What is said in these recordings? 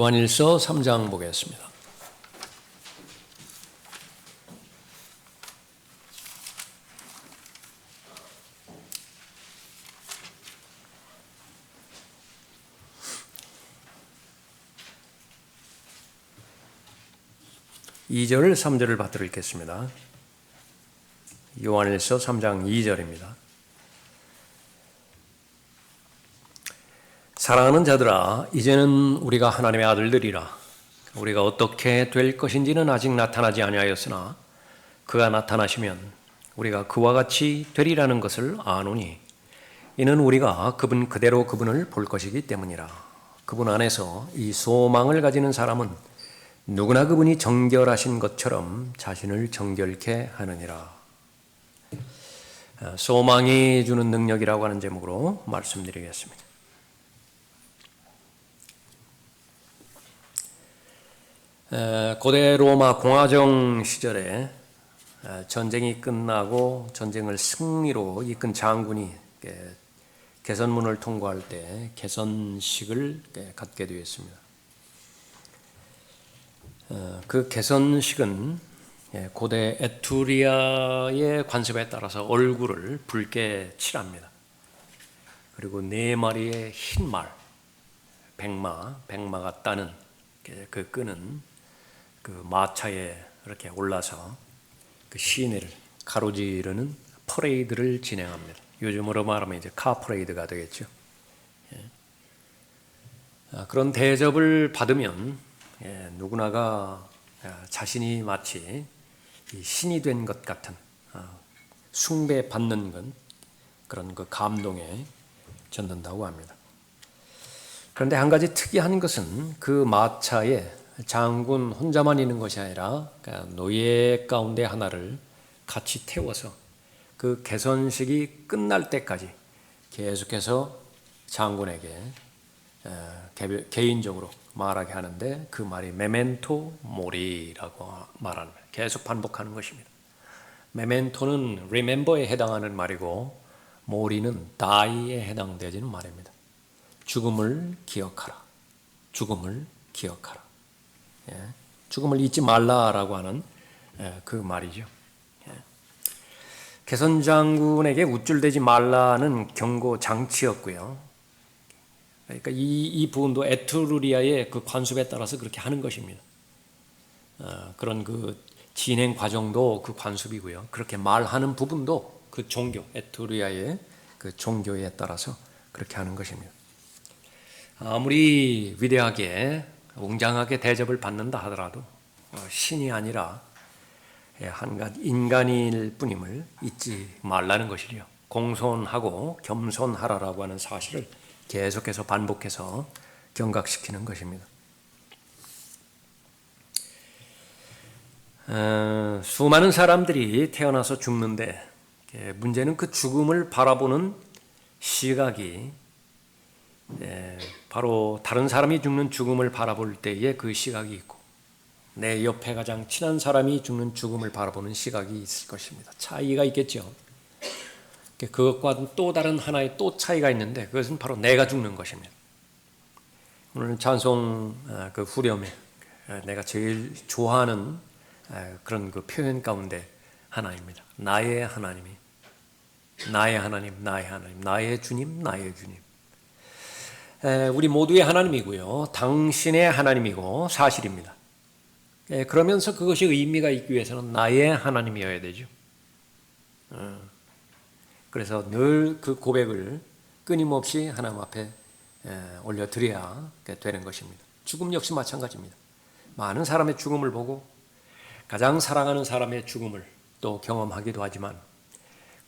요한일서 3장 보겠습니다. (2절) 3절을 받들어 읽겠습니다. 요한일서 3장 2절입니다. 사랑하는 자들아, 이제는 우리가 하나님의 아들들이라. 우리가 어떻게 될 것인지는 아직 나타나지 아니하였으나 그가 나타나시면 우리가 그와 같이 되리라는 것을 아노니, 이는 우리가 그분 그대로 그분을 볼 것이기 때문이라. 그분 안에서 이 소망을 가지는 사람은 누구나 그분이 정결하신 것처럼 자신을 정결케 하느니라. 소망이 주는 능력이라고 하는 제목으로 말씀드리겠습니다. 고대 로마 공화정 시절에 전쟁이 끝나고 전쟁을 승리로 이끈 장군이 개선문을 통과할 때 개선식을 갖게 되었습니다. 그 개선식은 고대 에투리아의 관습에 따라서 얼굴을 붉게 칠합니다. 그리고 4마리의 흰 말, 백마가 따는 그 끈은 그 마차에 이렇게 올라서 그 시내를 가로지르는 퍼레이드를 진행합니다. 요즘으로 말하면 이제 카퍼레이드가 되겠죠. 그런 대접을 받으면 누구나가 자신이 마치 신이 된 것 같은 숭배받는 그런 그 감동에 젖는다고 합니다. 그런데 한 가지 특이한 것은 그 마차에 장군 혼자만 있는 것이 아니라 노예 가운데 하나를 같이 태워서 그 개선식이 끝날 때까지 계속해서 장군에게 개인적으로 말하게 하는데, 그 말이 메멘토 모리라고 말하는 거예요. 계속 반복하는 것입니다. 메멘토는 remember에 해당하는 말이고, 모리는 die에 해당되지는 말입니다. 죽음을 기억하라. 죽음을 기억하라. 죽음을 잊지 말라라고 하는 그 말이죠. 개선장군에게 우쭐대지 말라는 경고 장치였고요. 그러니까 이 부분도 에투르리아의 그 관습에 따라서 그렇게 하는 것입니다. 그런 그 진행 과정도 그 관습이고요. 그렇게 말하는 부분도 그 종교, 에투르리아의 그 종교에 따라서 그렇게 하는 것입니다. 아무리 위대하게 웅장하게 대접을 받는다 하더라도 신이 아니라 한갓 인간일 뿐임을 잊지 말라는 것이죠. 공손하고 겸손하라라고 하는 사실을 계속해서 반복해서 경각시키는 것입니다. 수많은 사람들이 태어나서 죽는데 문제는 그 죽음을 바라보는 시각이 바로 다른 사람이 죽는 죽음을 바라볼 때의 그 시각이 있고, 내 옆에 가장 친한 사람이 죽는 죽음을 바라보는 시각이 있을 것입니다. 차이가 있겠죠. 그것과 또 다른 하나의 또 차이가 있는데, 그것은 바로 내가 죽는 것입니다. 오늘 찬송 그 후렴에 내가 제일 좋아하는 그런 그 표현 가운데 하나입니다. 나의 하나님이, 나의 하나님, 나의 하나님, 나의 주님, 나의 주님. 우리 모두의 하나님이고요, 당신의 하나님이고 사실입니다. 그러면서 그것이 의미가 있기 위해서는 나의 하나님이어야 되죠. 그래서 늘 그 고백을 끊임없이 하나님 앞에 올려드려야 되는 것입니다. 죽음 역시 마찬가지입니다. 많은 사람의 죽음을 보고 가장 사랑하는 사람의 죽음을 또 경험하기도 하지만,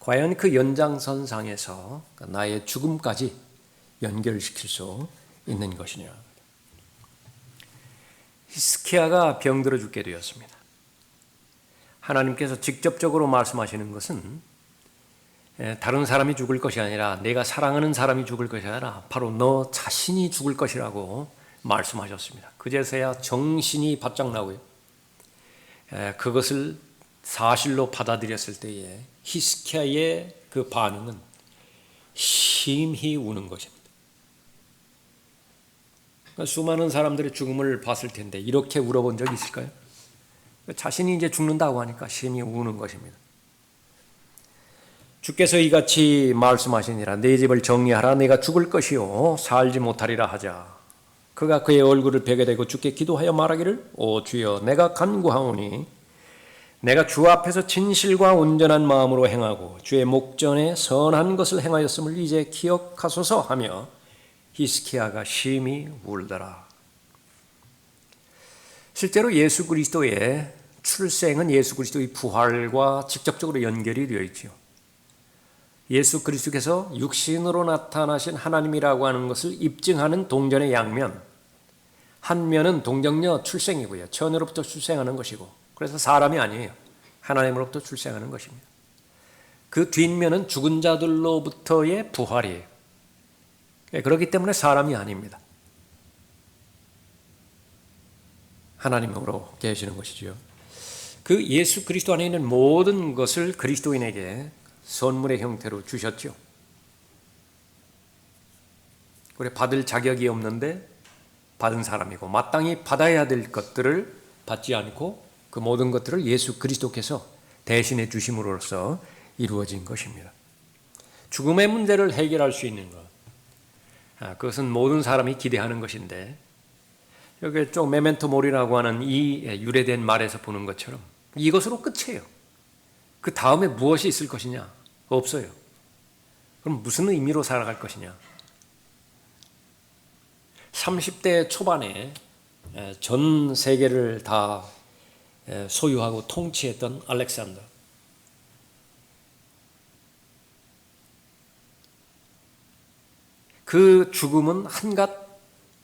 과연 그 연장선상에서 나의 죽음까지 연결시킬 수 있는 것이냐. 히스기야가 병들어 죽게 되었습니다. 하나님께서 직접적으로 말씀하시는 것은 다른 사람이 죽을 것이 아니라, 내가 사랑하는 사람이 죽을 것이 아니라 바로 너 자신이 죽을 것이라고 말씀하셨습니다. 그제서야 정신이 바짝 나고요. 그것을 사실로 받아들였을 때에 히스기야의 그 반응은 심히 우는 것입니다. 수많은 사람들의 죽음을 봤을 텐데 이렇게 울어본 적이 있을까요? 자신이 이제 죽는다고 하니까 심히 우는 것입니다. 주께서 이같이 말씀하시니라. 내 집을 정리하라. 내가 죽을 것이요 살지 못하리라 하자. 그가 그의 얼굴을 벽에 대고 주께 기도하여 말하기를 오 주여 내가 간구하오니 내가 주 앞에서 진실과 온전한 마음으로 행하고 주의 목전에 선한 것을 행하였음을 이제 기억하소서 하며 히스기야가 심히 울더라. 실제로 예수 그리스도의 출생은 예수 그리스도의 부활과 직접적으로 연결이 되어 있지요. 예수 그리스도께서 육신으로 나타나신 하나님이라고 하는 것을 입증하는 동전의 양면, 한 면은 동정녀 출생이고요. 처녀로부터 출생하는 것이고, 그래서 사람이 아니에요. 하나님으로부터 출생하는 것입니다. 그 뒷면은 죽은 자들로부터의 부활이에요. 그렇기 때문에 사람이 아닙니다. 하나님으로 계시는 것이죠. 그 예수 그리스도 안에 있는 모든 것을 그리스도인에게 선물의 형태로 주셨죠. 그래 받을 자격이 없는데 받은 사람이고 마땅히 받아야 될 것들을 받지 않고 그 모든 것들을 예수 그리스도께서 대신해 주심으로써 이루어진 것입니다. 죽음의 문제를 해결할 수 있는 것, 그것은 모든 사람이 기대하는 것인데 여기 좀 메멘토 모리라고 하는 이 유래된 말에서 보는 것처럼 이것으로 끝이에요. 그 다음에 무엇이 있을 것이냐? 없어요. 그럼 무슨 의미로 살아갈 것이냐? 30대 초반에 전 세계를 다 소유하고 통치했던 알렉산더. 그 죽음은 한갓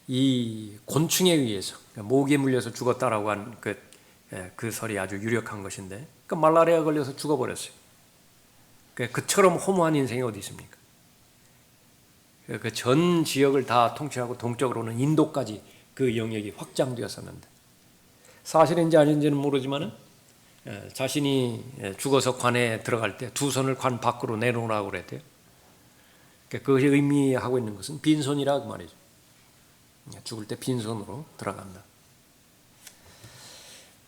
이 곤충에 의해서 모기에 물려서 죽었다라고 하는 그 설이 아주 유력한 것인데 그 말라리아 걸려서 죽어버렸어요. 그처럼 허무한 인생이 어디 있습니까? 그 전 지역을 다 통치하고 동쪽으로는 인도까지 그 영역이 확장되었었는데 사실인지 아닌지는 모르지만 자신이 죽어서 관에 들어갈 때 두 손을 관 밖으로 내놓으라고 그랬대요. 그것이 의미하고 있는 것은 빈손이라고 말이죠. 죽을 때 빈손으로 들어간다.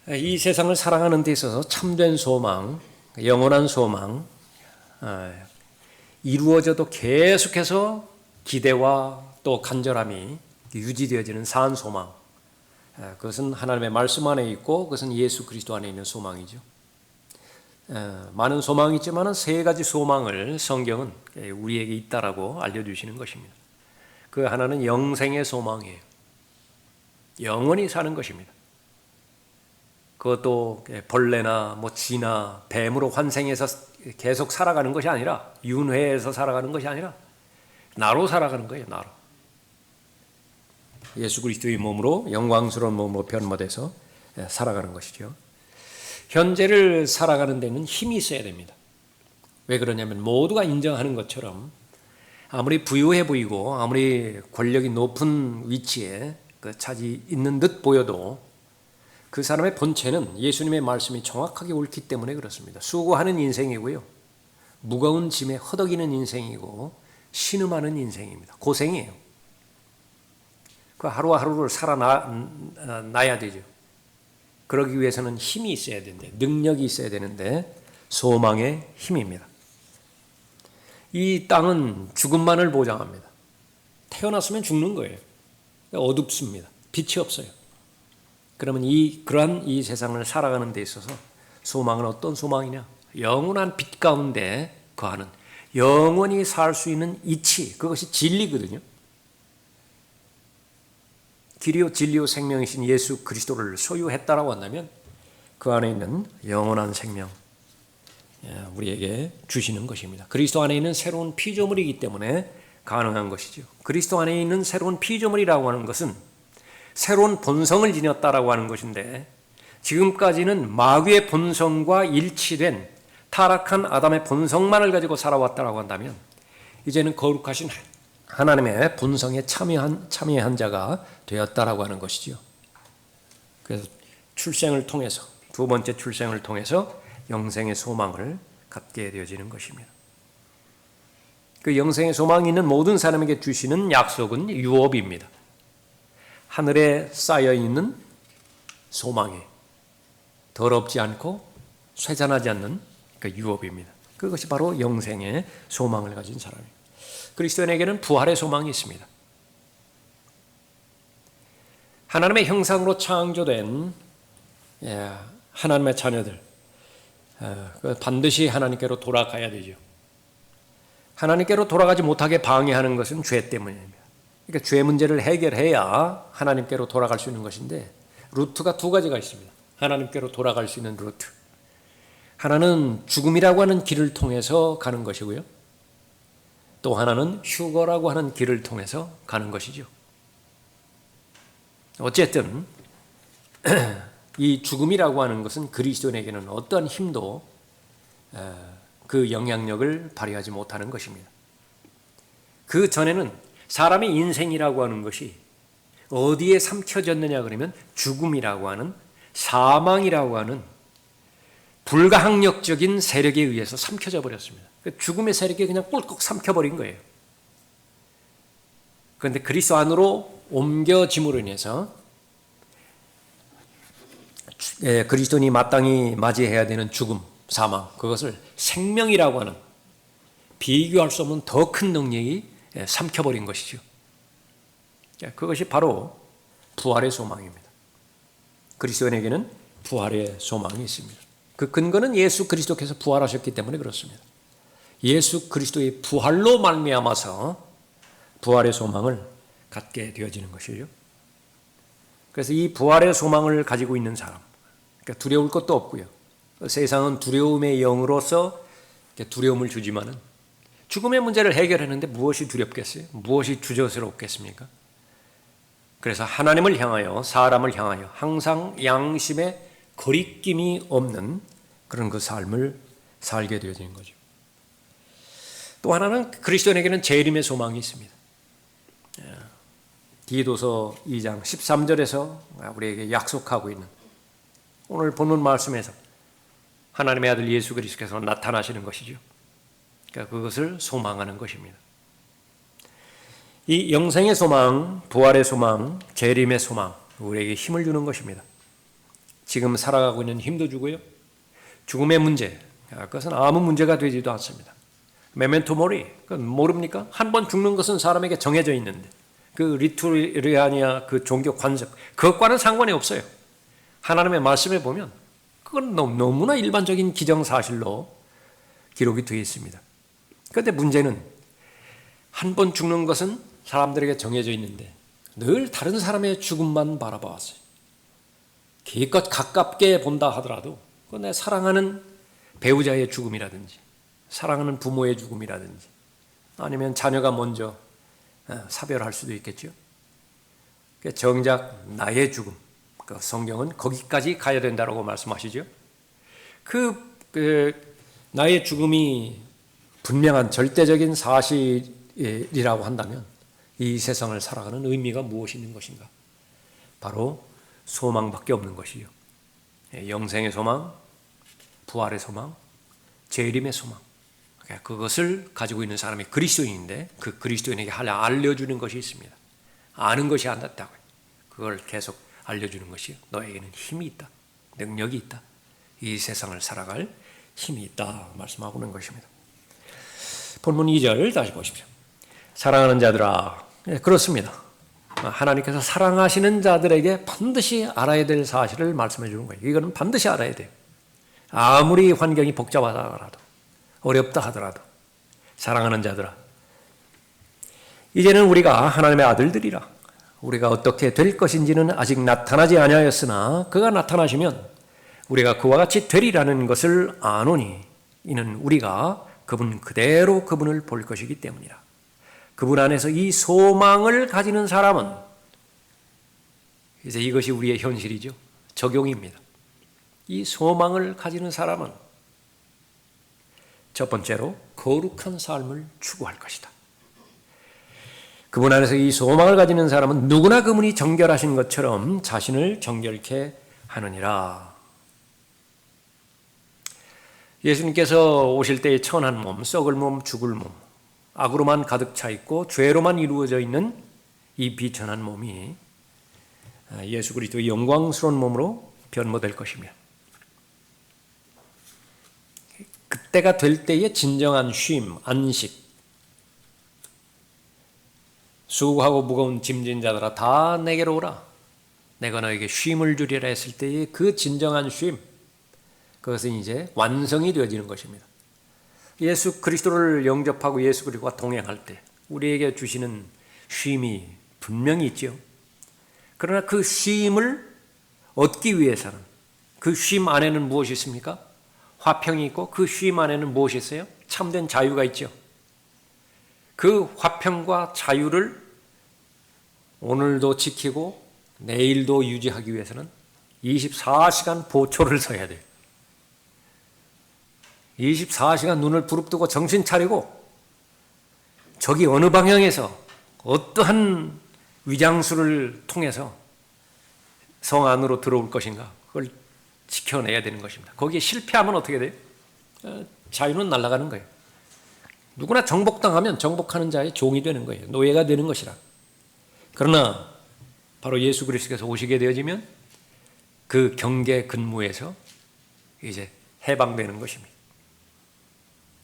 이 세상을 살아가는 데 있어서 참된 소망, 영원한 소망, 이루어져도 계속해서 기대와 또 간절함이 유지되어지는 산 소망, 그것은 하나님의 말씀 안에 있고 그것은 예수 그리스도 안에 있는 소망이죠. 많은 소망이 있지만 세 가지 소망을 성경은 우리에게 있다라고 알려주시는 것입니다. 그 하나는 영생의 소망이에요. 영원히 사는 것입니다. 그것도 벌레나 쥐나 뱀으로 환생해서 계속 살아가는 것이 아니라 윤회해서 살아가는 것이 아니라 나로 살아가는 거예요. 나로. 예수 그리스도의 몸으로 영광스러운 몸으로 변모돼서 살아가는 것이죠. 현재를 살아가는 데는 힘이 있어야 됩니다. 왜 그러냐면 모두가 인정하는 것처럼 아무리 부유해 보이고 아무리 권력이 높은 위치에 차지 있는 듯 보여도 그 사람의 본체는 예수님의 말씀이 정확하게 옳기 때문에 그렇습니다. 수고하는 인생이고요. 무거운 짐에 허덕이는 인생이고 신음하는 인생입니다. 고생이에요. 그 하루하루를 살아나야 되죠. 그러기 위해서는 힘이 있어야 되는데 능력이 있어야 되는데 소망의 힘입니다. 이 땅은 죽음만을 보장합니다. 태어났으면 죽는 거예요. 어둡습니다. 빛이 없어요. 그러면 그러한 이 세상을 살아가는 데 있어서 소망은 어떤 소망이냐? 영원한 빛 가운데 거하는 영원히 살 수 있는 이치, 그것이 진리거든요. 길이요 진리요 생명이신 예수 그리스도를 소유했다라고 한다면 그 안에 있는 영원한 생명 우리에게 주시는 것입니다. 그리스도 안에 있는 새로운 피조물이기 때문에 가능한 것이죠. 그리스도 안에 있는 새로운 피조물이라고 하는 것은 새로운 본성을 지녔다라고 하는 것인데 지금까지는 마귀의 본성과 일치된 타락한 아담의 본성만을 가지고 살아왔다라고 한다면 이제는 거룩하신 하나님의 본성에 참여한 자가 되었다라고 하는 것이죠. 그래서 출생을 통해서 두 번째 출생을 통해서 영생의 소망을 갖게 되어지는 것입니다. 그 영생의 소망이 있는 모든 사람에게 주시는 약속은 유업입니다. 하늘에 쌓여 있는 소망에 더럽지 않고 쇠잔하지 않는 그 유업입니다. 그것이 바로 영생의 소망을 가진 사람입니다. 그리스도인에게는 부활의 소망이 있습니다. 하나님의 형상으로 창조된 하나님의 자녀들, 반드시 하나님께로 돌아가야 되죠. 하나님께로 돌아가지 못하게 방해하는 것은 죄 때문입니다. 그러니까 죄 문제를 해결해야 하나님께로 돌아갈 수 있는 것인데, 루트가 두 가지가 있습니다. 하나님께로 돌아갈 수 있는 루트. 하나는 죽음이라고 하는 길을 통해서 가는 것이고요. 또 하나는 휴거라고 하는 길을 통해서 가는 것이죠. 어쨌든 이 죽음이라고 하는 것은 그리스도인에게는 어떠한 힘도 그 영향력을 발휘하지 못하는 것입니다. 그 전에는 사람의 인생이라고 하는 것이 어디에 삼켜졌느냐 그러면 죽음이라고 하는, 사망이라고 하는 불가항력적인 세력에 의해서 삼켜져 버렸습니다. 죽음의 세력이 그냥 꿀꺽 삼켜버린 거예요. 그런데 그리스도 안으로 옮겨짐으로 인해서 그리스도인이 마땅히 맞이해야 되는 죽음, 사망, 그것을 생명이라고 하는 비교할 수 없는 더 큰 능력이 삼켜버린 것이죠. 그것이 바로 부활의 소망입니다. 그리스도인에게는 부활의 소망이 있습니다. 그 근거는 예수 그리스도께서 부활하셨기 때문에 그렇습니다. 예수 그리스도의 부활로 말미암아서 부활의 소망을 갖게 되어지는 것이죠. 그래서 이 부활의 소망을 가지고 있는 사람, 그러니까 두려울 것도 없고요. 세상은 두려움의 영으로서 두려움을 주지만은 죽음의 문제를 해결하는데 무엇이 두렵겠어요? 무엇이 주저스럽겠습니까? 그래서 하나님을 향하여, 사람을 향하여 항상 양심에 거리낌이 없는 그런 그 삶을 살게 되어지는 거죠. 또 하나는 그리스도인에게는 재림의 소망이 있습니다. 디도서 2장 13절에서 우리에게 약속하고 있는 오늘 본문 말씀에서 하나님의 아들 예수 그리스도께서 나타나시는 것이죠. 그러니까 그것을 소망하는 것입니다. 이 영생의 소망, 부활의 소망, 재림의 소망, 우리에게 힘을 주는 것입니다. 지금 살아가고 있는 힘도 주고요. 죽음의 문제, 그것은 아무 문제가 되지도 않습니다. 메멘토 모리, 그건 모릅니까? 한 번 죽는 것은 사람에게 정해져 있는데 그 리투리아니아 그 종교 관습, 그것과는 상관이 없어요. 하나님의 말씀에 보면 그건 너무나 일반적인 기정사실로 기록이 되어 있습니다. 그런데 문제는 한 번 죽는 것은 사람들에게 정해져 있는데 늘 다른 사람의 죽음만 바라봐왔어요. 기껏 가깝게 본다 하더라도 그건 내 사랑하는 배우자의 죽음이라든지 사랑하는 부모의 죽음이라든지 아니면 자녀가 먼저 사별할 수도 있겠죠. 정작 나의 죽음, 그 성경은 거기까지 가야 된다고 말씀하시죠. 나의 죽음이 분명한 절대적인 사실이라고 한다면 이 세상을 살아가는 의미가 무엇이 있는 것인가? 바로 소망밖에 없는 것이요. 영생의 소망, 부활의 소망, 재림의 소망. 그것을 가지고 있는 사람이 그리스도인인데 그 그리스도인에게 알려주는 것이 있습니다. 아는 것이 안 낫다고요. 그걸 계속 알려주는 것이요. 너에게는 힘이 있다. 능력이 있다. 이 세상을 살아갈 힘이 있다. 말씀하고 있는 것입니다. 본문 2절 다시 보십시오. 사랑하는 자들아. 그렇습니다. 하나님께서 사랑하시는 자들에게 반드시 알아야 될 사실을 말씀해 주는 거예요. 이거는 반드시 알아야 돼요. 아무리 환경이 복잡하더라도 어렵다 하더라도 사랑하는 자들아, 이제는 우리가 하나님의 아들들이라. 우리가 어떻게 될 것인지는 아직 나타나지 아니하였으나 그가 나타나시면 우리가 그와 같이 되리라는 것을 아노니 이는 우리가 그분 그대로 그분을 볼 것이기 때문이라. 그분 안에서 이 소망을 가지는 사람은 이제 이것이 우리의 현실이죠. 적용입니다. 이 소망을 가지는 사람은 첫 번째로 거룩한 삶을 추구할 것이다. 그분 안에서 이 소망을 가지는 사람은 누구나 그분이 정결하신 것처럼 자신을 정결케 하느니라. 예수님께서 오실 때의 천한 몸, 썩을 몸, 죽을 몸, 악으로만 가득 차 있고 죄로만 이루어져 있는 이 비천한 몸이 예수 그리스도의 영광스러운 몸으로 변모될 것이며, 그때가 될 때의 진정한 쉼, 안식, 수고하고 무거운 짐진 자들아 다 내게로 오라, 내가 너에게 쉼을 주리라 했을 때의 그 진정한 쉼, 그것은 이제 완성이 되어지는 것입니다. 예수 그리스도를 영접하고 예수 그리스도와 동행할 때 우리에게 주시는 쉼이 분명히 있죠. 그러나 그 쉼을 얻기 위해서는, 그 쉼 안에는 무엇이 있습니까? 화평이 있고, 그 쉼 안에는 무엇이 있어요? 참된 자유가 있죠. 그 화평과 자유를 오늘도 지키고 내일도 유지하기 위해서는 24시간 보초를 서야 돼요. 24시간 눈을 부릅뜨고 정신 차리고 저기 어느 방향에서 어떠한 위장수를 통해서 성 안으로 들어올 것인가, 그걸 지켜내야 되는 것입니다. 거기에 실패하면 어떻게 돼요? 자유는 날아가는 거예요. 누구나 정복당하면 정복하는 자의 종이 되는 거예요. 노예가 되는 것이라. 그러나 바로 예수 그리스도께서 오시게 되어지면 그 경계 근무에서 이제 해방되는 것입니다.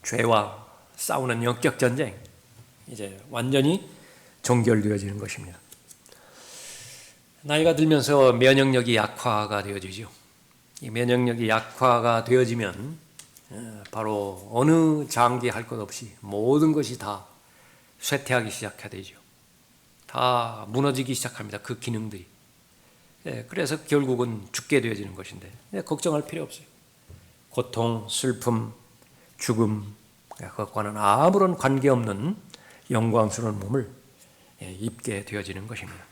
죄와 싸우는 영적 전쟁, 이제 완전히 종결되어지는 것입니다. 나이가 들면서 면역력이 약화가 되어지죠. 이 면역력이 약화가 되어지면 바로 어느 장기 할 것 없이 모든 것이 다 쇠퇴하기 시작하되죠. 다 무너지기 시작합니다. 그 기능들이. 그래서 결국은 죽게 되어지는 것인데 걱정할 필요 없어요. 고통, 슬픔, 죽음, 그것과는 아무런 관계없는 영광스러운 몸을 입게 되어지는 것입니다.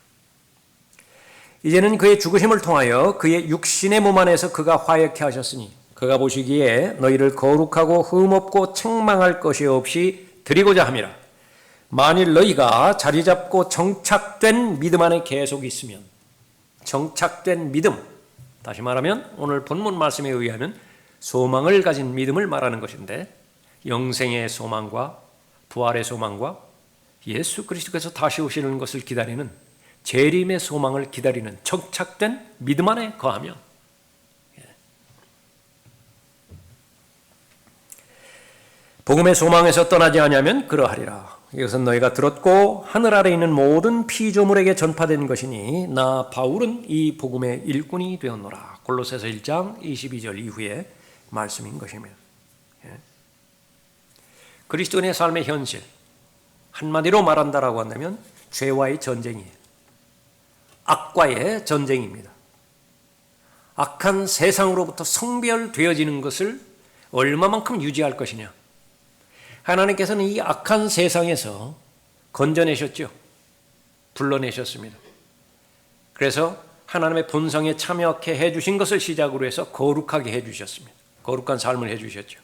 이제는 그의 죽으심을 통하여 그의 육신의 몸 안에서 그가 화해케 하셨으니 그가 보시기에 너희를 거룩하고 흠없고 책망할 것이 없이 드리고자 함이라. 만일 너희가 자리 잡고 정착된 믿음 안에 계속 있으면, 정착된 믿음, 다시 말하면 오늘 본문 말씀에 의하면 소망을 가진 믿음을 말하는 것인데, 영생의 소망과 부활의 소망과 예수 그리스도께서 다시 오시는 것을 기다리는 재림의 소망을 기다리는 정착된 믿음 안에 거하며, 복음의 소망에서 떠나지 아니하면 그러하리라. 이것은 너희가 들었고 하늘 아래 있는 모든 피조물에게 전파된 것이니 나 바울은 이 복음의 일꾼이 되었노라. 골로새서 1장 22절 이후의 말씀인 것입니다. 그리스도인의 삶의 현실, 한마디로 말한다라고 한다면 죄와의 전쟁이에요. 악과의 전쟁입니다. 악한 세상으로부터 성별되어지는 것을 얼마만큼 유지할 것이냐. 하나님께서는 이 악한 세상에서 건져내셨죠. 불러내셨습니다. 그래서 하나님의 본성에 참여하게 해주신 것을 시작으로 해서 거룩하게 해주셨습니다. 거룩한 삶을 해주셨죠.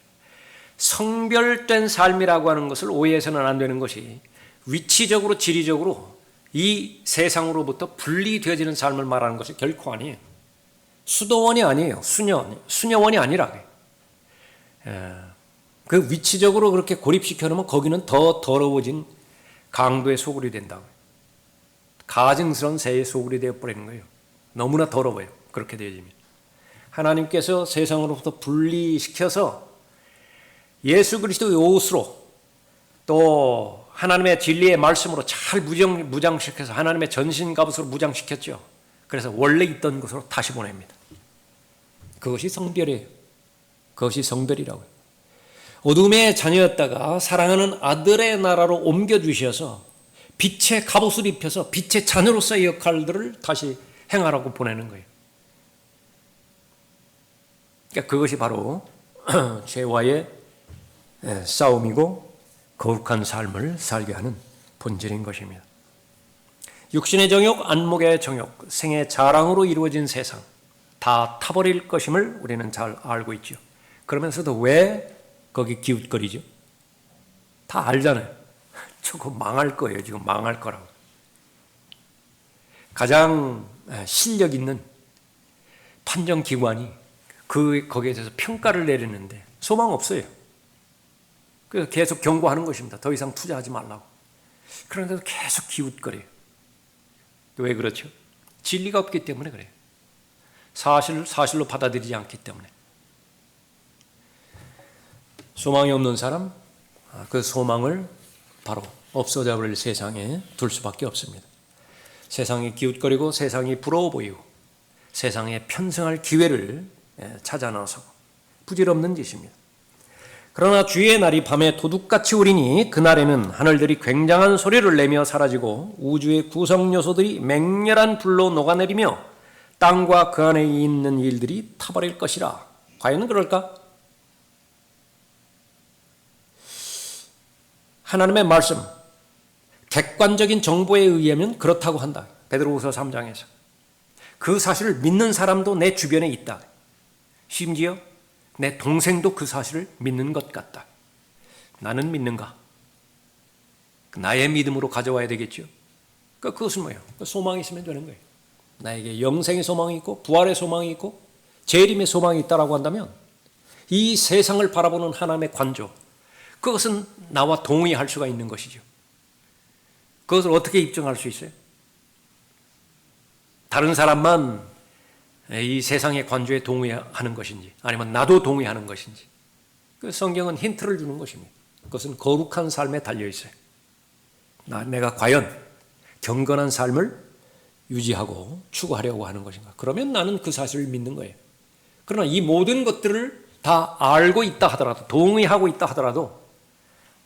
성별된 삶이라고 하는 것을 오해해서는 안 되는 것이 위치적으로 지리적으로 이 세상으로부터 분리되어지는 삶을 말하는 것이 결코 아니에요. 수도원이 아니에요. 수녀원이 아니라. 그 위치적으로 그렇게 고립시켜 놓으면 거기는 더 더러워진 강도의 소굴이 된다고요. 가증스러운 새의 소굴이 되어버리는 거예요. 너무나 더러워요. 그렇게 되어지면. 하나님께서 세상으로부터 분리시켜서 예수 그리스도의 옷으로 또 하나님의 진리의 말씀으로 잘 무장시켜서 하나님의 전신갑옷으로 무장시켰죠. 그래서 원래 있던 곳으로 다시 보냅니다. 그것이 성별이에요. 그것이 성별이라고요. 어둠의 자녀였다가 사랑하는 아들의 나라로 옮겨주셔서 빛의 갑옷을 입혀서 빛의 자녀로서의 역할들을 다시 행하라고 보내는 거예요. 그러니까 그것이 바로 죄와의 싸움이고 거룩한 삶을 살게 하는 본질인 것입니다. 육신의 정욕, 안목의 정욕, 생의 자랑으로 이루어진 세상 다 타버릴 것임을 우리는 잘 알고 있죠. 그러면서도 왜 거기 기웃거리죠? 다 알잖아요. 저거 망할 거예요. 지금 망할 거라고. 가장 실력 있는 판정기관이 거기에 대해서 평가를 내리는데 소망 없어요. 그래서 계속 경고하는 것입니다. 더 이상 투자하지 말라고. 그런데도 계속 기웃거려요. 왜 그렇죠? 진리가 없기 때문에 그래요. 사실로 받아들이지 않기 때문에. 소망이 없는 사람, 그 소망을 바로 없어져 버릴 세상에 둘 수밖에 없습니다. 세상이 기웃거리고 세상이 부러워 보이고 세상에 편승할 기회를 찾아 나서고 부질없는 짓입니다. 그러나 주의 날이 밤에 도둑같이 오리니 그날에는 하늘들이 굉장한 소리를 내며 사라지고 우주의 구성 요소들이 맹렬한 불로 녹아내리며 땅과 그 안에 있는 일들이 타버릴 것이라. 과연 그럴까? 하나님의 말씀, 객관적인 정보에 의하면 그렇다고 한다. 베드로후서 3장에서. 그 사실을 믿는 사람도 내 주변에 있다. 심지어 내 동생도 그 사실을 믿는 것 같다. 나는 믿는가? 나의 믿음으로 가져와야 되겠죠. 그것은 뭐예요? 소망이 있으면 되는 거예요. 나에게 영생의 소망이 있고 부활의 소망이 있고 재림의 소망이 있다고 한다면 이 세상을 바라보는 하나님의 관조, 그것은 나와 동의할 수가 있는 것이죠. 그것을 어떻게 입증할 수 있어요? 다른 사람만 이 세상의 관조에 동의하는 것인지 아니면 나도 동의하는 것인지, 그 성경은 힌트를 주는 것입니다. 그것은 거룩한 삶에 달려 있어요. 내가 과연 경건한 삶을 유지하고 추구하려고 하는 것인가? 그러면 나는 그 사실을 믿는 거예요. 그러나 이 모든 것들을 다 알고 있다 하더라도, 동의하고 있다 하더라도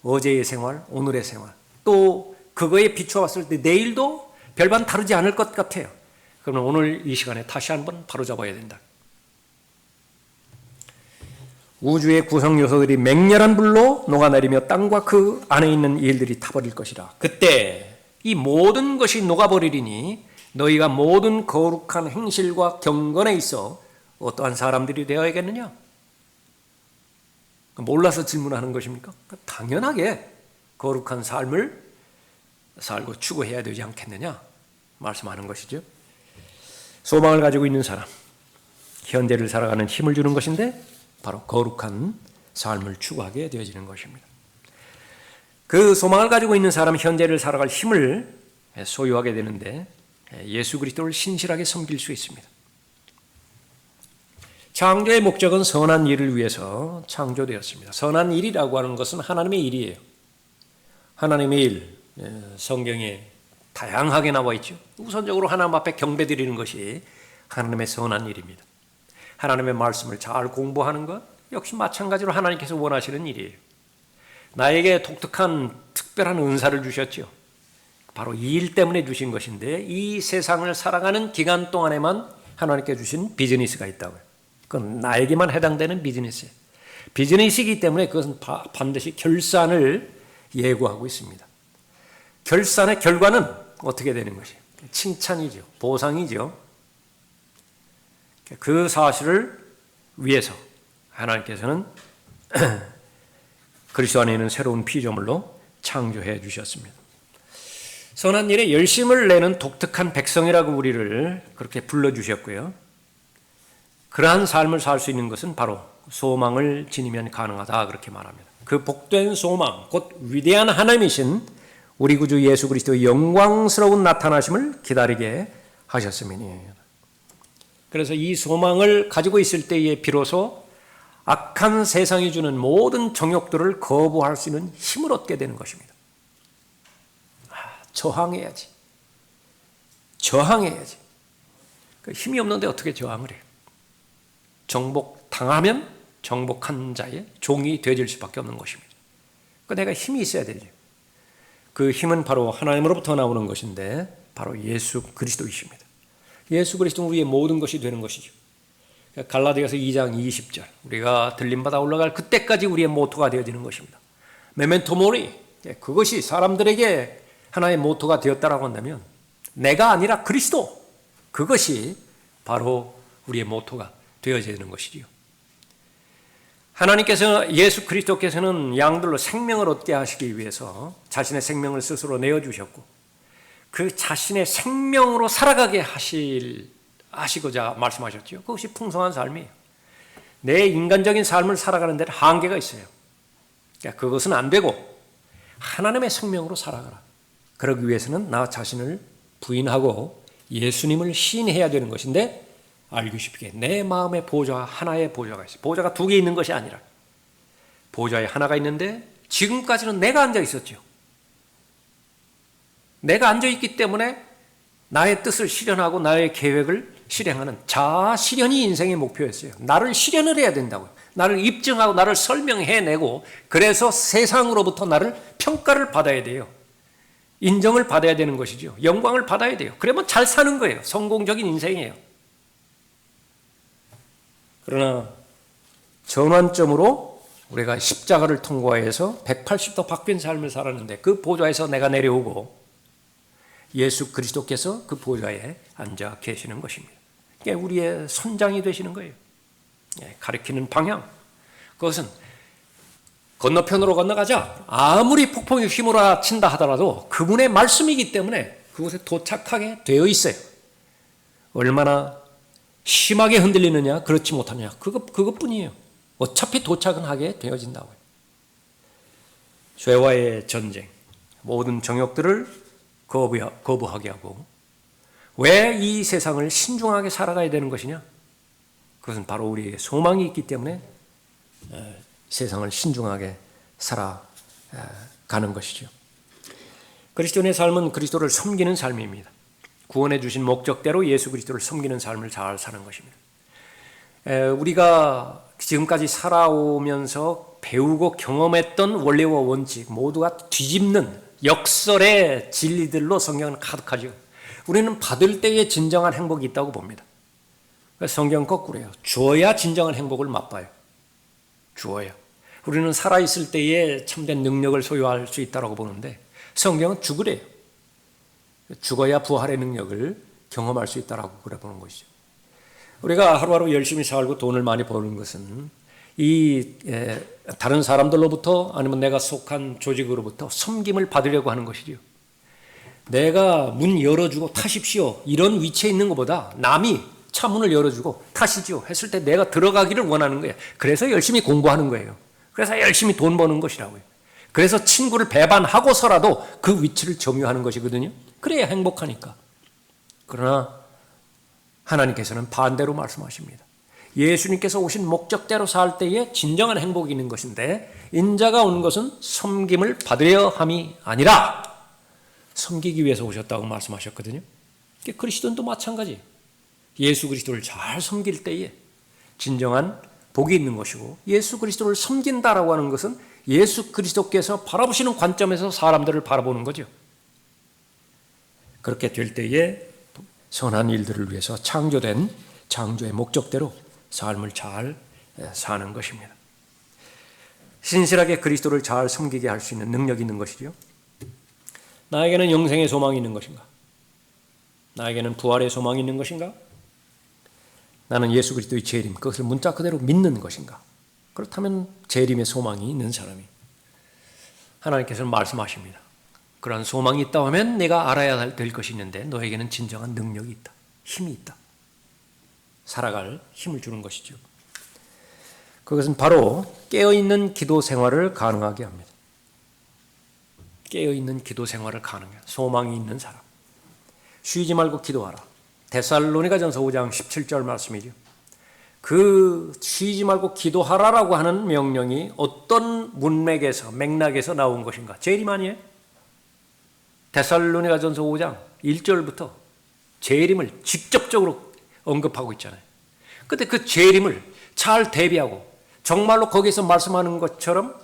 어제의 생활, 오늘의 생활, 또 그거에 비추어 봤을 때 내일도 별반 다르지 않을 것 같아요. 그러면 오늘 이 시간에 다시 한번 바로잡아야 된다. 우주의 구성 요소들이 맹렬한 불로 녹아내리며 땅과 그 안에 있는 일들이 타버릴 것이라. 그때 이 모든 것이 녹아버리리니 너희가 모든 거룩한 행실과 경건에 있어 어떠한 사람들이 되어야겠느냐? 몰라서 질문하는 것입니까? 당연하게 거룩한 삶을 살고 추구해야 되지 않겠느냐 말씀하는 것이죠. 소망을 가지고 있는 사람, 현재를 살아가는 힘을 주는 것인데 바로 거룩한 삶을 추구하게 되어지는 것입니다. 그 소망을 가지고 있는 사람은 현재를 살아갈 힘을 소유하게 되는데 예수 그리스도를 신실하게 섬길 수 있습니다. 창조의 목적은 선한 일을 위해서 창조되었습니다. 선한 일이라고 하는 것은 하나님의 일이에요. 하나님의 일, 성경에 다양하게 나와 있죠. 우선적으로 하나님 앞에 경배드리는 것이 하나님의 선한 일입니다. 하나님의 말씀을 잘 공부하는 것 역시 마찬가지로 하나님께서 원하시는 일이에요. 나에게 독특한 특별한 은사를 주셨죠. 바로 이 일 때문에 주신 것인데 이 세상을 살아가는 기간 동안에만 하나님께 주신 비즈니스가 있다고요. 그건 나에게만 해당되는 비즈니스예요. 비즈니스이기 때문에 그것은 반드시 결산을 예고하고 있습니다. 결산의 결과는 어떻게 되는 것이에요? 칭찬이죠. 보상이죠. 그 사실을 위해서 하나님께서는 그리스도 안에 있는 새로운 피조물로 창조해 주셨습니다. 선한 일에 열심을 내는 독특한 백성이라고 우리를 그렇게 불러주셨고요. 그러한 삶을 살 수 있는 것은 바로 소망을 지니면 가능하다 그렇게 말합니다. 그 복된 소망, 곧 위대한 하나님이신 우리 구주 예수 그리스도의 영광스러운 나타나심을 기다리게 하셨음이니. 그래서 이 소망을 가지고 있을 때에 비로소 악한 세상이 주는 모든 정욕들을 거부할 수 있는 힘을 얻게 되는 것입니다. 저항해야지. 저항해야지. 힘이 없는데 어떻게 저항을 해요? 정복당하면 정복한 자의 종이 되어질 수밖에 없는 것입니다. 내가 힘이 있어야 되죠. 그 힘은 바로 하나님으로부터 나오는 것인데 바로 예수 그리스도이십니다. 예수 그리스도는 우리의 모든 것이 되는 것이죠. 갈라디아서 2장 20절 우리가 들림받아 올라갈 그때까지 우리의 모토가 되어지는 것입니다. 메멘토 모리, 그것이 사람들에게 하나의 모토가 되었다라고 한다면 내가 아니라 그리스도, 그것이 바로 우리의 모토가 되어지는 것이지요. 하나님께서 예수 그리스도께서는 양들로 생명을 얻게 하시기 위해서 자신의 생명을 스스로 내어주셨고 그 자신의 생명으로 살아가게 하시고자 말씀하셨죠. 그것이 풍성한 삶이에요. 내 인간적인 삶을 살아가는 데는 한계가 있어요. 그러니까 그것은 안 되고 하나님의 생명으로 살아가라. 그러기 위해서는 나 자신을 부인하고 예수님을 시인해야 되는 것인데 알기 쉽게 내 마음에 보좌 하나의 보좌가 있어요. 보좌가 두 개 있는 것이 아니라 보좌에 하나가 있는데 지금까지는 내가 앉아 있었죠. 내가 앉아 있기 때문에 나의 뜻을 실현하고 나의 계획을 실행하는 자아 실현이 인생의 목표였어요. 나를 실현을 해야 된다고요. 나를 입증하고 나를 설명해내고 그래서 세상으로부터 나를 평가를 받아야 돼요. 인정을 받아야 되는 것이죠. 영광을 받아야 돼요. 그러면 잘 사는 거예요. 성공적인 인생이에요. 그러나 전환점으로 우리가 십자가를 통과해서 180도 바뀐 삶을 살았는데 그 보좌에서 내가 내려오고 예수 그리스도께서 그 보좌에 앉아 계시는 것입니다. 그게 우리의 선장이 되시는 거예요. 가리키는 방향. 그것은 건너편으로 건너가자. 아무리 폭풍이 휘몰아친다 하더라도 그분의 말씀이기 때문에 그곳에 도착하게 되어 있어요. 얼마나 심하게 흔들리느냐 그렇지 못하느냐 그것뿐이에요. 어차피 도착은 하게 되어진다고요. 죄와의 전쟁, 모든 정욕들을 거부하게 하고 왜 이 세상을 신중하게 살아가야 되는 것이냐? 그것은 바로 우리의 소망이 있기 때문에 세상을 신중하게 살아가는 것이죠. 그리스도인의 삶은 그리스도를 섬기는 삶입니다. 구원해 주신 목적대로 예수 그리스도를 섬기는 삶을 잘 사는 것입니다. 우리가 지금까지 살아오면서 배우고 경험했던 원리와 원칙 모두가 뒤집는 역설의 진리들로 성경은 가득하죠. 우리는 받을 때에 진정한 행복이 있다고 봅니다. 성경은 거꾸로요. 주어야 진정한 행복을 맛봐요. 주어야. 우리는 살아있을 때에 참된 능력을 소유할 수 있다고 보는데 성경은 죽으래요. 죽어야 부활의 능력을 경험할 수 있다고 그래 보는 것이죠. 우리가 하루하루 열심히 살고 돈을 많이 버는 것은 다른 사람들로부터 아니면 내가 속한 조직으로부터 섬김을 받으려고 하는 것이죠. 내가 문 열어주고 타십시오 이런 위치에 있는 것보다 남이 차문을 열어주고 타시죠 했을 때 내가 들어가기를 원하는 거예요. 그래서 열심히 공부하는 거예요. 그래서 열심히 돈 버는 것이라고요. 그래서 친구를 배반하고서라도 그 위치를 점유하는 것이거든요. 그래야 행복하니까. 그러나 하나님께서는 반대로 말씀하십니다. 예수님께서 오신 목적대로 살 때에 진정한 행복이 있는 것인데 인자가 온 것은 섬김을 받으려 함이 아니라 섬기기 위해서 오셨다고 말씀하셨거든요. 그리스도인도 마찬가지. 예수 그리스도를 잘 섬길 때에 진정한 복이 있는 것이고 예수 그리스도를 섬긴다라고 하는 것은 예수 그리스도께서 바라보시는 관점에서 사람들을 바라보는 거죠. 그렇게 될 때에 선한 일들을 위해서 창조된 창조의 목적대로 삶을 잘 사는 것입니다. 신실하게 그리스도를 잘 섬기게 할 수 있는 능력이 있는 것이죠. 나에게는 영생의 소망이 있는 것인가? 나에게는 부활의 소망이 있는 것인가? 나는 예수 그리스도의 재림, 그것을 문자 그대로 믿는 것인가? 그렇다면 재림의 소망이 있는 사람이 하나님께서는 말씀하십니다. 그런 소망이 있다 하면 내가 알아야 될 것이 있는데 너에게는 진정한 능력이 있다. 힘이 있다. 살아갈 힘을 주는 것이죠. 그것은 바로 깨어있는 기도 생활을 가능하게 합니다. 깨어있는 기도 생활을 가능해요. 소망이 있는 사람. 쉬지 말고 기도하라. 데살로니가전서 5장 17절 말씀이죠. 그 쉬지 말고 기도하라라고 하는 명령이 어떤 맥락에서 나온 것인가? 재림 아니에요? 데살로니가전서 5장 1절부터 재림을 직접적으로 언급하고 있잖아요. 근데 그 재림을 잘 대비하고 정말로 거기서 말씀하는 것처럼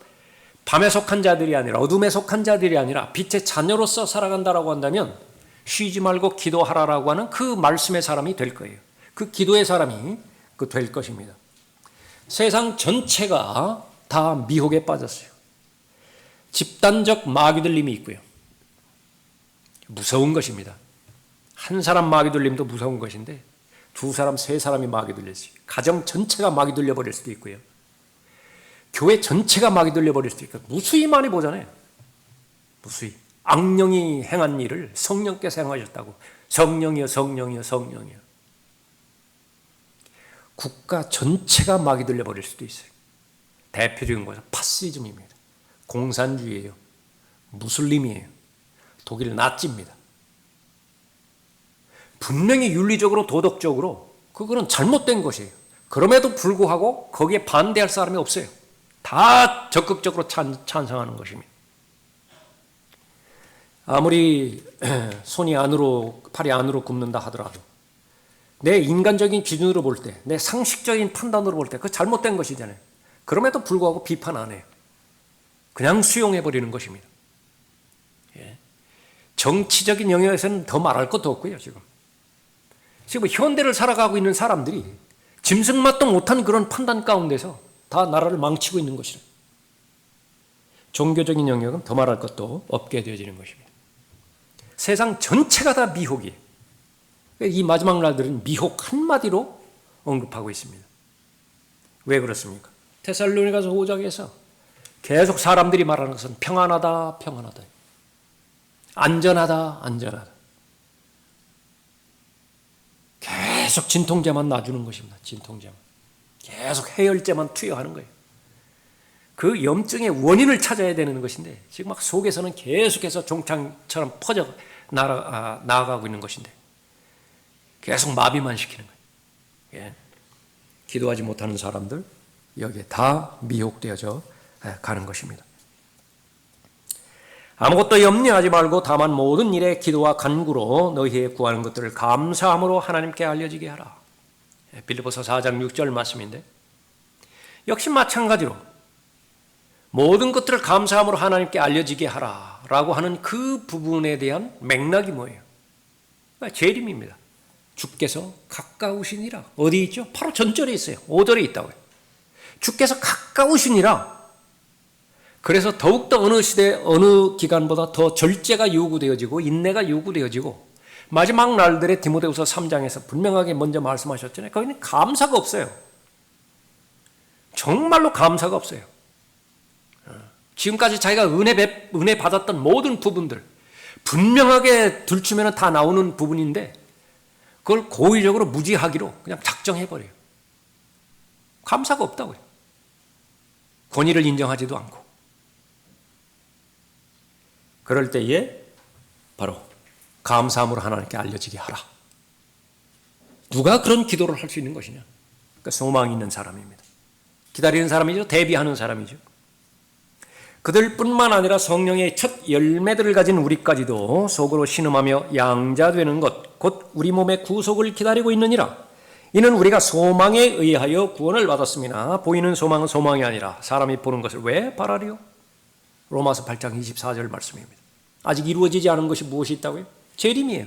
밤에 속한 자들이 아니라 어둠에 속한 자들이 아니라 빛의 자녀로서 살아간다라고 한다면 쉬지 말고 기도하라라고 하는 그 말씀의 사람이 될 거예요. 그 기도의 사람이 될 것입니다. 세상 전체가 다 미혹에 빠졌어요. 집단적 마귀들림이 있고요. 무서운 것입니다. 한 사람 마귀들림도 무서운 것인데 두 사람, 세 사람이 마귀들렸어요. 가정 전체가 마귀들려 버릴 수도 있고요. 교회 전체가 마귀들려 버릴 수도 있고 무수히 많이 보잖아요. 무수히. 악령이 행한 일을 성령께서 행하셨다고. 성령이여 성령이여 성령이여. 국가 전체가 마귀들려 버릴 수도 있어요. 대표적인 것은 파시즘입니다. 공산주의예요. 무슬림이에요. 독일 나치입니다. 분명히 윤리적으로 도덕적으로 그거는 잘못된 것이에요. 그럼에도 불구하고 거기에 반대할 사람이 없어요. 다 적극적으로 찬성하는 것입니다. 아무리 손이 안으로 팔이 안으로 굽는다 하더라도 내 인간적인 기준으로 볼 때, 내 상식적인 판단으로 볼 때 그거 잘못된 것이잖아요. 그럼에도 불구하고 비판 안 해요. 그냥 수용해버리는 것입니다. 예. 정치적인 영역에서는 더 말할 것도 없고요. 지금 현대를 살아가고 있는 사람들이 짐승맛도 못한 그런 판단 가운데서 다 나라를 망치고 있는 것이라. 종교적인 영역은 더 말할 것도 없게 되어지는 것입니다. 세상 전체가 다 미혹이에요. 이 마지막 날들은 미혹 한마디로 언급하고 있습니다. 왜 그렇습니까? 데살로니가서 5장에서 계속 사람들이 말하는 것은 평안하다, 평안하다. 안전하다, 안전하다. 계속 진통제만 놔주는 것입니다. 진통제만. 계속 해열제만 투여하는 거예요. 그 염증의 원인을 찾아야 되는 것인데 지금 막 속에서는 계속해서 종창처럼 퍼져 나아가고 있는 것인데 계속 마비만 시키는 거예요. 예. 기도하지 못하는 사람들 여기에 다 미혹되어져 가는 것입니다. 아무것도 염려하지 말고 다만 모든 일에 기도와 간구로 너희의 구하는 것들을 감사함으로 하나님께 알려지게 하라. 빌립보서 4장 6절 말씀인데 역시 마찬가지로 모든 것들을 감사함으로 하나님께 알려지게 하라라고 하는 그 부분에 대한 맥락이 뭐예요? 재림입니다. 주께서 가까우시니라. 어디 있죠? 바로 전절에 있어요. 5절에 있다고요. 주께서 가까우시니라. 그래서 더욱더 어느 시대 어느 기간보다 더 절제가 요구되어지고 인내가 요구되어지고 마지막 날들의 디모데후서 3장에서 분명하게 먼저 말씀하셨잖아요. 거기는 감사가 없어요. 정말로 감사가 없어요. 지금까지 자기가 은혜 받았던 모든 부분들 분명하게 들추면 다 나오는 부분인데 그걸 고의적으로 무지하기로 그냥 작정해버려요. 감사가 없다고요. 권위를 인정하지도 않고. 그럴 때에 바로 감사함으로 하나님께 알려지게 하라. 누가 그런 기도를 할 수 있는 것이냐? 그러니까 소망이 있는 사람입니다. 기다리는 사람이죠. 대비하는 사람이죠. 그들뿐만 아니라 성령의 첫 열매들을 가진 우리까지도 속으로 신음하며 양자되는 것, 곧 우리 몸의 구속을 기다리고 있느니라. 이는 우리가 소망에 의하여 구원을 받았습니다. 보이는 소망은 소망이 아니라 사람이 보는 것을 왜 바라리요? 로마서 8장 24절 말씀입니다. 아직 이루어지지 않은 것이 무엇이 있다고요? 재림이에요.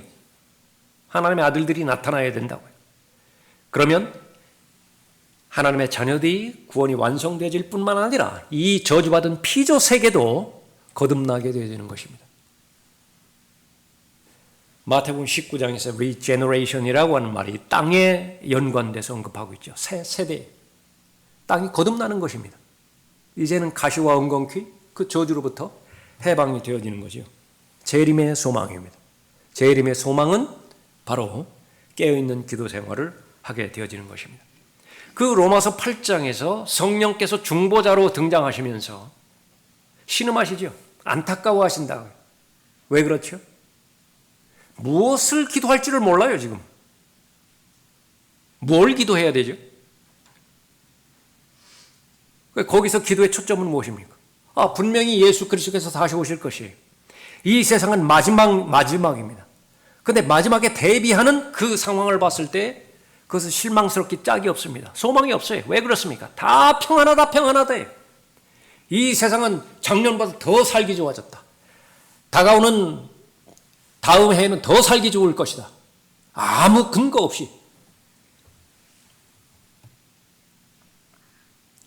하나님의 아들들이 나타나야 된다고요. 그러면 하나님의 자녀들이 구원이 완성되어질 뿐만 아니라 이 저주받은 피조 세계도 거듭나게 되어지는 것입니다. 마태복음 19장에서 regeneration이라고 하는 말이 땅에 연관돼서 언급하고 있죠. 새 세대. 땅이 거듭나는 것입니다. 이제는 가시와 엉겅퀴 그 저주로부터 해방이 되어지는 거죠. 재림의 소망입니다. 재림의 소망은 바로 깨어있는 기도 생활을 하게 되어지는 것입니다. 그 로마서 8장에서 성령께서 중보자로 등장하시면서 신음하시죠. 안타까워하신다. 왜 그렇죠? 무엇을 기도할 줄을 몰라요, 지금. 뭘 기도해야 되죠? 거기서 기도의 초점은 무엇입니까? 분명히 예수 그리스도께서 다시 오실 것이에요. 이 세상은 마지막입니다. 그런데 마지막에 대비하는 그 상황을 봤을 때 그것은 실망스럽기 짝이 없습니다. 소망이 없어요. 왜 그렇습니까? 다 평안하다, 평안하다. 이 세상은 작년보다 더 살기 좋아졌다. 다가오는 다음 해에는 더 살기 좋을 것이다. 아무 근거 없이.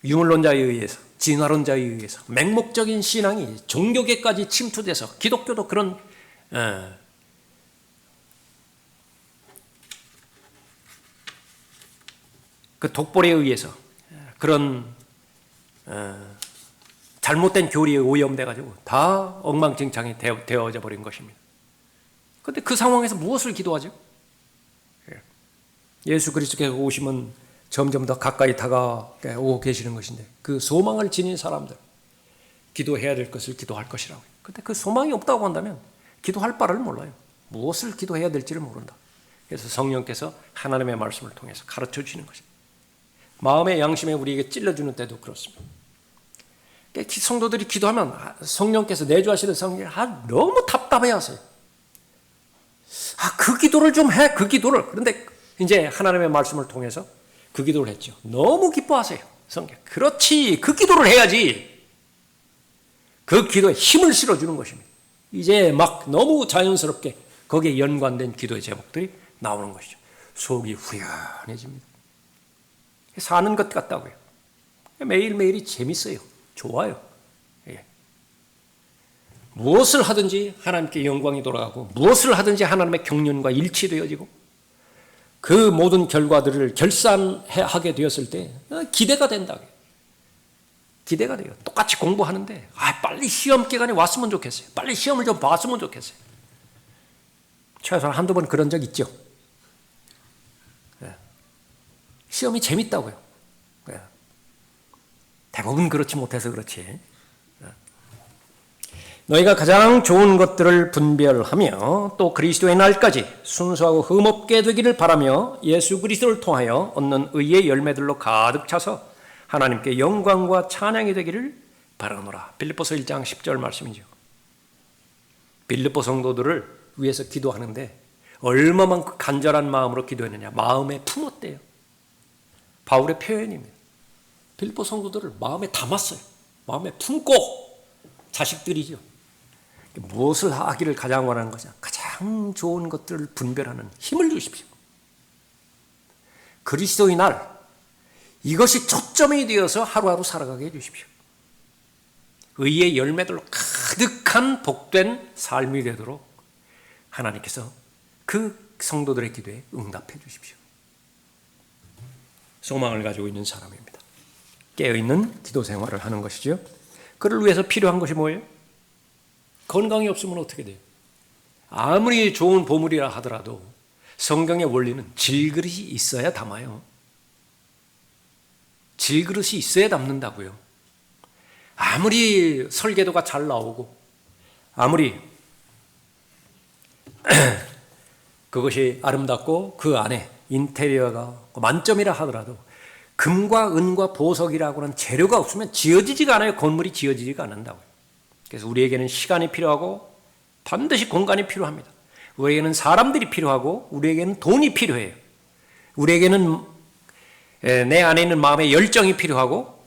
유물론자에 의해서, 진화론자에 의해서 맹목적인 신앙이 종교계까지 침투돼서 기독교도 그런 그 독볼에 의해서 그런 잘못된 교리에 오염돼가지고 다 엉망진창이 되어져 버린 것입니다. 그런데 그 상황에서 무엇을 기도하죠? 예수 그리스도께서 오시면 점점 더 가까이 다가오고 계시는 것인데 그 소망을 지닌 사람들 기도해야 될 것을 기도할 것이라고요. 그런데 그 소망이 없다고 한다면 기도할 바를 몰라요. 무엇을 기도해야 될지를 모른다. 그래서 성령께서 하나님의 말씀을 통해서 가르쳐 주시는 것입니다. 마음의 양심에 우리에게 찔러주는 때도 그렇습니다. 성도들이 기도하면 성령께서 내주하시는 성령이 너무 답답해하세요. 그 기도를 좀 해, 그 기도를. 그런데 이제 하나님의 말씀을 통해서 그 기도를 했죠. 너무 기뻐하세요. 성령. 그렇지, 그 기도를 해야지. 그 기도에 힘을 실어주는 것입니다. 이제 막 너무 자연스럽게 거기에 연관된 기도의 제목들이 나오는 것이죠. 속이 후련해집니다. 사는 것 같다고요. 매일매일이 재밌어요. 좋아요. 예. 무엇을 하든지 하나님께 영광이 돌아가고 무엇을 하든지 하나님의 경륜과 일치되어지고 그 모든 결과들을 결산하게 되었을 때 기대가 된다고요. 기대가 돼요. 똑같이 공부하는데 빨리 시험 기간이 왔으면 좋겠어요. 빨리 시험을 좀 봤으면 좋겠어요. 최소한 한두 번 그런 적 있죠. 예. 시험이 재밌다고요. 예. 대부분 그렇지 못해서 그렇지. 예. 너희가 가장 좋은 것들을 분별하며 또 그리스도의 날까지 순수하고 흠없게 되기를 바라며 예수 그리스도를 통하여 얻는 의의 열매들로 가득 차서 하나님께 영광과 찬양이 되기를 바라노라. 빌립보서 1장 10절 말씀이죠. 빌립보 성도들을 위해서 기도하는데 얼마만큼 간절한 마음으로 기도했느냐. 마음에 품었대요. 바울의 표현입니다. 빌립보 성도들을 마음에 담았어요. 마음에 품고 자식들이죠. 무엇을 하기를 가장 원하는 거죠? 가장 좋은 것들을 분별하는 힘을 주십시오. 그리스도의 날 이것이 초점이 되어서 하루하루 살아가게 해주십시오. 의의 열매들로 가득한 복된 삶이 되도록 하나님께서 그 성도들의 기도에 응답해 주십시오. 소망을 가지고 있는 사람입니다. 깨어있는 기도 생활을 하는 것이죠. 그를 위해서 필요한 것이 뭐예요? 건강이 없으면 어떻게 돼요? 아무리 좋은 보물이라 하더라도 성경의 원리는 질그릇이 있어야 담아요. 질그릇이 있어야 담는다고요. 아무리 설계도가 잘 나오고 아무리 그것이 아름답고 그 안에 인테리어가 만점이라 하더라도 금과 은과 보석이라고 하는 재료가 없으면 지어지지가 않아요. 건물이 지어지지가 않는다고요. 그래서 우리에게는 시간이 필요하고 반드시 공간이 필요합니다. 우리에게는 사람들이 필요하고 우리에게는 돈이 필요해요. 우리에게는 내 안에 있는 마음의 열정이 필요하고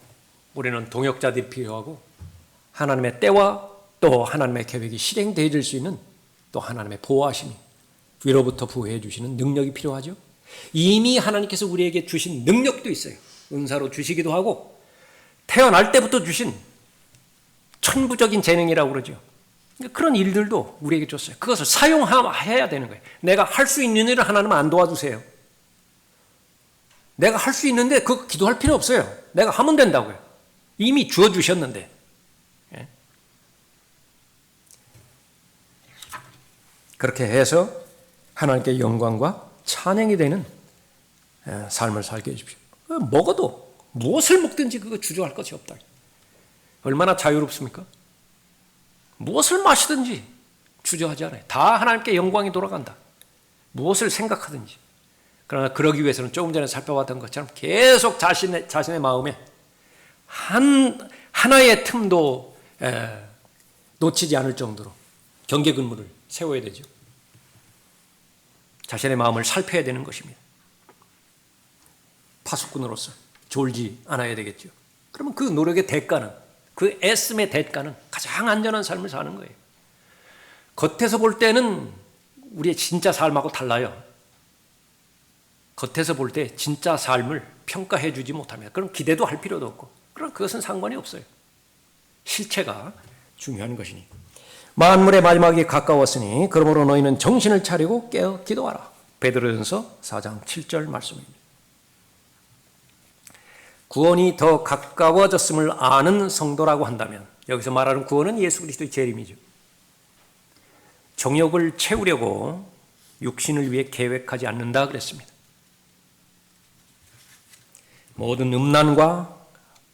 우리는 동역자들이 필요하고 하나님의 때와 또 하나님의 계획이 실행되어질 수 있는 또 하나님의 보호하심이 위로부터 부여해 주시는 능력이 필요하죠. 이미 하나님께서 우리에게 주신 능력도 있어요. 은사로 주시기도 하고 태어날 때부터 주신 천부적인 재능이라고 그러죠. 그런 일들도 우리에게 줬어요. 그것을 사용해야 되는 거예요. 내가 할 수 있는 일을 하나님은 안 도와주세요. 내가 할 수 있는데 그거 기도할 필요 없어요. 내가 하면 된다고요. 이미 주어주셨는데. 그렇게 해서 하나님께 영광과 찬양이 되는 삶을 살게 해주십시오. 먹어도 무엇을 먹든지 그거 주저할 것이 없다. 얼마나 자유롭습니까? 무엇을 마시든지 주저하지 않아요. 다 하나님께 영광이 돌아간다. 무엇을 생각하든지. 그러나 그러기 위해서는 조금 전에 살펴봤던 것처럼 계속 자신의 마음에 하나의 틈도 놓치지 않을 정도로 경계 근무를 세워야 되죠. 자신의 마음을 살펴야 되는 것입니다. 파수꾼으로서 졸지 않아야 되겠죠. 그러면 그 노력의 대가는, 그 애씀의 대가는 가장 안전한 삶을 사는 거예요. 겉에서 볼 때는 우리의 진짜 삶하고 달라요. 겉에서 볼 때 진짜 삶을 평가해 주지 못합니다. 그럼 기대도 할 필요도 없고, 그럼 그것은 상관이 없어요. 실체가 중요한 것이니. 만물의 마지막이 가까웠으니 그러므로 너희는 정신을 차리고 깨어 기도하라. 베드로전서 4장 7절 말씀입니다. 구원이 더 가까워졌음을 아는 성도라고 한다면, 여기서 말하는 구원은 예수 그리스도의 재림이죠. 정욕을 채우려고 육신을 위해 계획하지 않는다 그랬습니다. 모든 음란과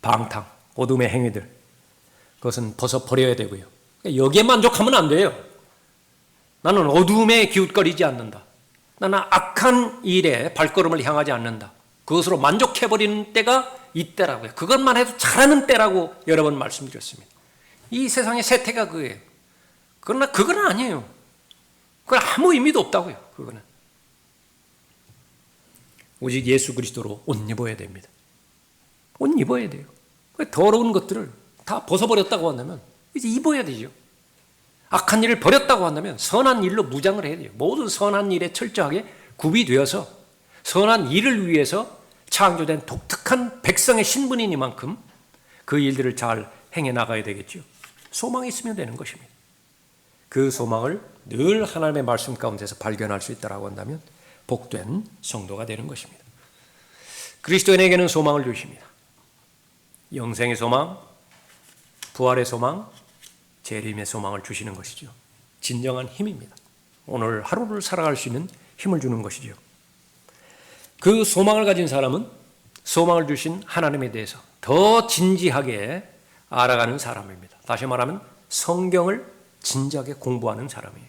방탕, 어둠의 행위들, 그것은 벗어버려야 되고요. 여기에 만족하면 안 돼요. 나는 어둠에 기웃거리지 않는다. 나는 악한 일에 발걸음을 향하지 않는다. 그것으로 만족해버리는 때가 이때라고요. 그것만 해도 잘하는 때라고 여러 번 말씀드렸습니다. 이 세상의 세태가 그거예요. 그러나 그건 아니에요. 그건 아무 의미도 없다고요. 그거는. 오직 예수 그리스도로 옷 입어야 됩니다. 옷 입어야 돼요. 더러운 것들을 다 벗어버렸다고 한다면 이제 입어야 되죠. 악한 일을 버렸다고 한다면 선한 일로 무장을 해야 돼요. 모든 선한 일에 철저하게 구비되어서 선한 일을 위해서 창조된 독특한 백성의 신분이니만큼 그 일들을 잘 행해 나가야 되겠죠. 소망이 있으면 되는 것입니다. 그 소망을 늘 하나님의 말씀 가운데서 발견할 수 있다고 한다면 복된 성도가 되는 것입니다. 그리스도인에게는 소망을 주십니다. 영생의 소망, 부활의 소망, 재림의 소망을 주시는 것이죠. 진정한 힘입니다. 오늘 하루를 살아갈 수 있는 힘을 주는 것이죠. 그 소망을 가진 사람은 소망을 주신 하나님에 대해서 더 진지하게 알아가는 사람입니다. 다시 말하면 성경을 진지하게 공부하는 사람이에요.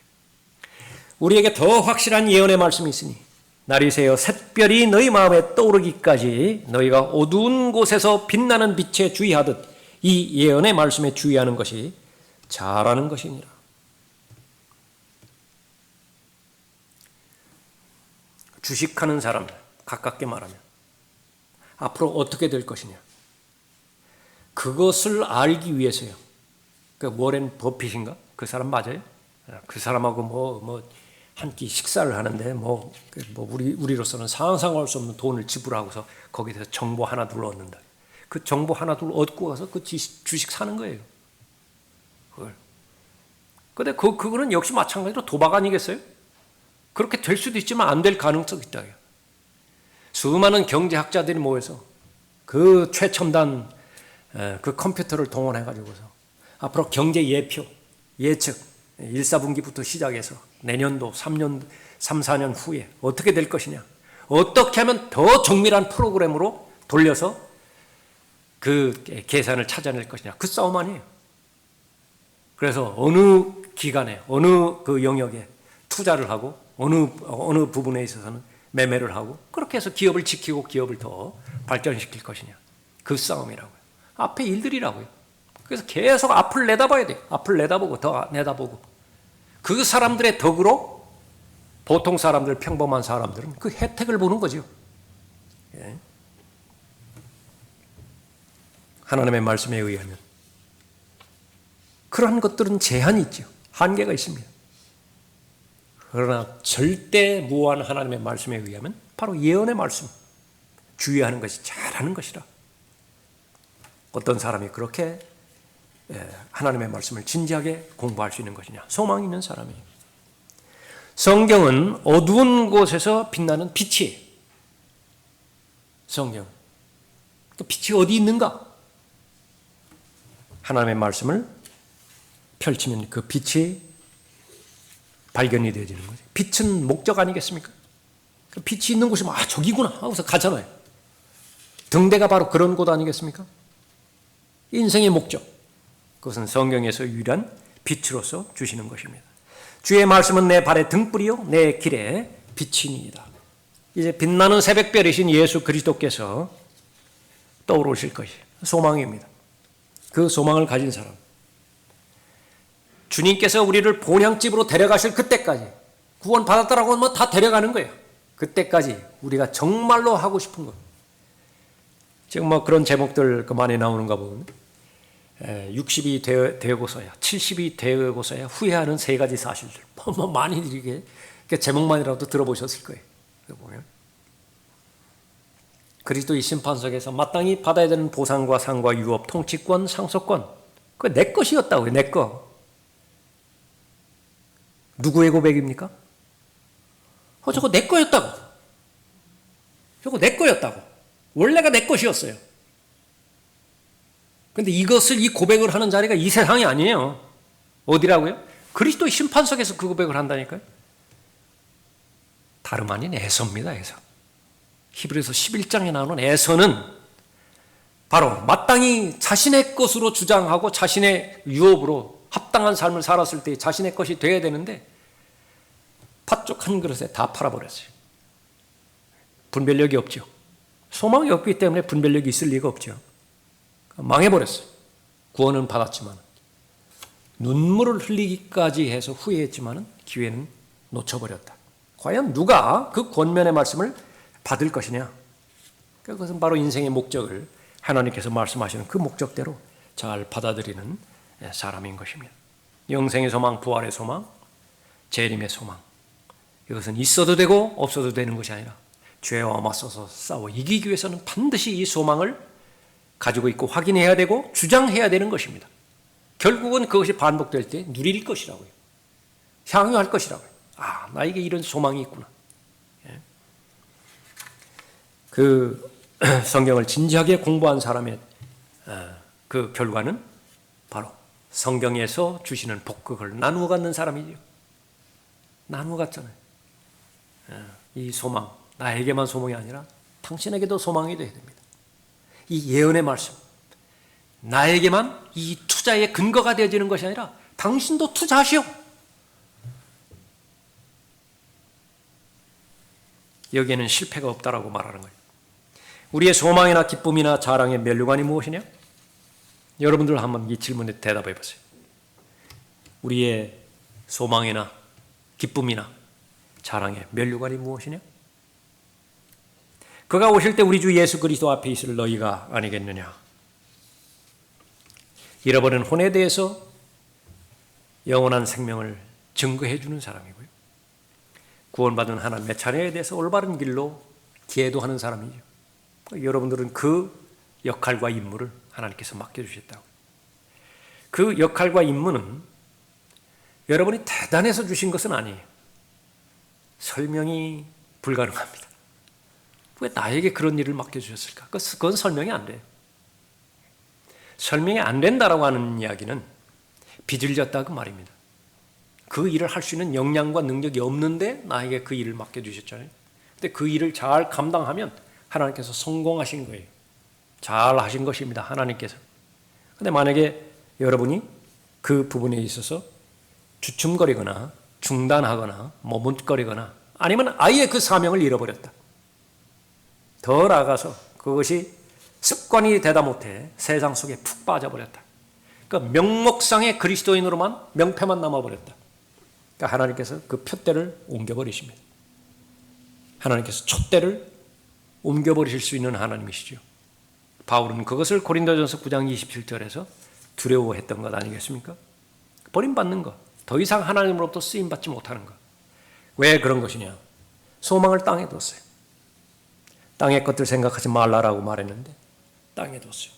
우리에게 더 확실한 예언의 말씀이 있으니 날이 새어 샛별이 너희 마음에 떠오르기까지 너희가 어두운 곳에서 빛나는 빛에 주의하듯 이 예언의 말씀에 주의하는 것이 잘하는 것이니라. 주식하는 사람들, 가깝게 말하면 앞으로 어떻게 될 것이냐, 그것을 알기 위해서요. 그 워렌 버핏인가? 그 사람 맞아요? 그 사람하고 한 끼 식사를 하는데 우리로서는 상상할 수 없는 돈을 지불하고서 거기서 정보 하나 둘 얻는다. 그 정보 하나 둘 얻고 가서 그 주식 사는 거예요. 그걸. 근데 그거는 역시 마찬가지로 도박 아니겠어요? 그렇게 될 수도 있지만 안 될 가능성이 있다. 수많은 경제학자들이 모여서 그 최첨단 그 컴퓨터를 동원해 가지고서 앞으로 경제 예표, 예측 1, 4분기부터 시작해서 내년도 3년, 3, 4년 후에 어떻게 될 것이냐, 어떻게 하면 더 정밀한 프로그램으로 돌려서 그 계산을 찾아낼 것이냐, 그 싸움 아니에요. 그래서 어느 기간에 어느 그 영역에 투자를 하고 어느 부분에 있어서는 매매를 하고 그렇게 해서 기업을 지키고 기업을 더 발전시킬 것이냐, 그 싸움이라고요. 앞에 일들이라고요. 그래서 계속 앞을 내다봐야 돼요. 앞을 내다보고 더 내다보고. 그 사람들의 덕으로 보통 사람들, 평범한 사람들은 그 혜택을 보는 거죠. 예. 하나님의 말씀에 의하면 그러한 것들은 제한이 있죠. 한계가 있습니다. 그러나 절대 무한 하나님의 말씀에 의하면 바로 예언의 말씀, 주의하는 것이 잘하는 것이라. 어떤 사람이 그렇게 하나님의 말씀을 진지하게 공부할 수 있는 것이냐, 소망이 있는 사람이에요. 성경은 어두운 곳에서 빛나는 빛이에요. 성경. 그 빛이 어디 있는가? 하나님의 말씀을 펼치면 그 빛이 발견이 되어지는 거죠. 빛은 목적 아니겠습니까? 그 빛이 있는 곳이 저기구나 하고서 가잖아요. 등대가 바로 그런 곳 아니겠습니까? 인생의 목적, 그것은 성경에서 유일한 빛으로서 주시는 것입니다. 주의 말씀은 내 발의 등불이요 내 길에 빛이니이다. 이제 빛나는 새벽별이신 예수 그리스도께서 떠오르실 것이 소망입니다. 그 소망을 가진 사람, 주님께서 우리를 본향집으로 데려가실 그때까지, 구원 받았다라고 하면 다 데려가는 거예요. 그때까지 우리가 정말로 하고 싶은 것, 지금 그런 제목들 많이 나오는가 보면 60이 되고서야, 70이 되고서야 후회하는 3가지 사실들. 많이 이렇게 제목만이라도 들어보셨을 거예요. 보면 그리스도의 심판석에서 마땅히 받아야 되는 보상과 상과 유업, 통치권, 상속권, 그거 내 것이었다고요. 내 거. 누구의 고백입니까? 저거 내 거였다고. 저거 내 거였다고. 원래가 내 것이었어요. 그런데 이 고백을 하는 자리가 이 세상이 아니에요. 어디라고요? 그리스도의 심판석에서 그 고백을 한다니까요. 다름 아닌 에서입니다. 에서. 히브리서 11장에 나오는 에서는 바로 마땅히 자신의 것으로 주장하고 자신의 유업으로 합당한 삶을 살았을 때 자신의 것이 되어야 되는데 팥죽 한 그릇에 다 팔아버렸어요. 분별력이 없죠. 소망이 없기 때문에 분별력이 있을 리가 없죠. 망해버렸어요. 구원은 받았지만 눈물을 흘리기까지 해서 후회했지만 기회는 놓쳐버렸다. 과연 누가 그 권면의 말씀을 받을 것이냐? 그것은 바로 인생의 목적을 하나님께서 말씀하시는 그 목적대로 잘 받아들이는 사람인 것입니다. 영생의 소망, 부활의 소망, 재림의 소망. 이것은 있어도 되고 없어도 되는 것이 아니라 죄와 맞서서 싸워 이기기 위해서는 반드시 이 소망을 가지고 있고 확인해야 되고 주장해야 되는 것입니다. 결국은 그것이 반복될 때 누릴 것이라고요. 향유할 것이라고요. 아, 나에게 이런 소망이 있구나. 그 성경을 진지하게 공부한 사람의 그 결과는 바로 성경에서 주시는 복극을 나누어 갖는 사람이죠. 나누어 갖잖아요. 이 소망, 나에게만 소망이 아니라 당신에게도 소망이 되어야 됩니다. 이 예언의 말씀, 나에게만 이 투자의 근거가 되어지는 것이 아니라 당신도 투자하시오. 여기에는 실패가 없다라고 말하는 거예요. 우리의 소망이나 기쁨이나 자랑의 면류관이 무엇이냐? 여러분들 한번 이 질문에 대답해 보세요. 우리의 소망이나 기쁨이나 자랑의 면류관이 무엇이냐? 그가 오실 때 우리 주 예수 그리스도 앞에 있을 너희가 아니겠느냐? 잃어버린 혼에 대해서 영원한 생명을 증거해 주는 사람이고요. 구원받은 하나님의 자녀에 대해서 올바른 길로 기도하는 사람이죠. 여러분들은 그 역할과 임무를 하나님께서 맡겨주셨다고. 그 역할과 임무는 여러분이 대단해서 주신 것은 아니에요. 설명이 불가능합니다. 왜 나에게 그런 일을 맡겨주셨을까? 그건 설명이 안 돼요. 설명이 안 된다라고 하는 이야기는 빚을 그 말입니다. 그 일을 할 수 있는 역량과 능력이 없는데 나에게 그 일을 맡겨주셨잖아요. 근데 그 일을 잘 감당하면 하나님께서 성공하신 거예요. 잘 하신 것입니다. 하나님께서. 근데 만약에 여러분이 그 부분에 있어서 주춤거리거나 중단하거나 머뭇거리거나 아니면 아예 그 사명을 잃어버렸다. 더 나아가서 그것이 습관이 되다 못해 세상 속에 푹 빠져버렸다. 그러니까 명목상의 그리스도인으로만 명패만 남아버렸다. 그러니까 하나님께서 그 표대를 옮겨버리십니다. 하나님께서 촛대를 옮겨버리실 수 있는 하나님이시죠. 바울은 그것을 고린도전서 9장 27절에서 두려워했던 것 아니겠습니까? 버림받는 것, 더 이상 하나님으로부터 쓰임받지 못하는 것. 왜 그런 것이냐? 소망을 땅에 뒀어요. 땅의 것들 생각하지 말라라고 말했는데 땅에 뒀어요.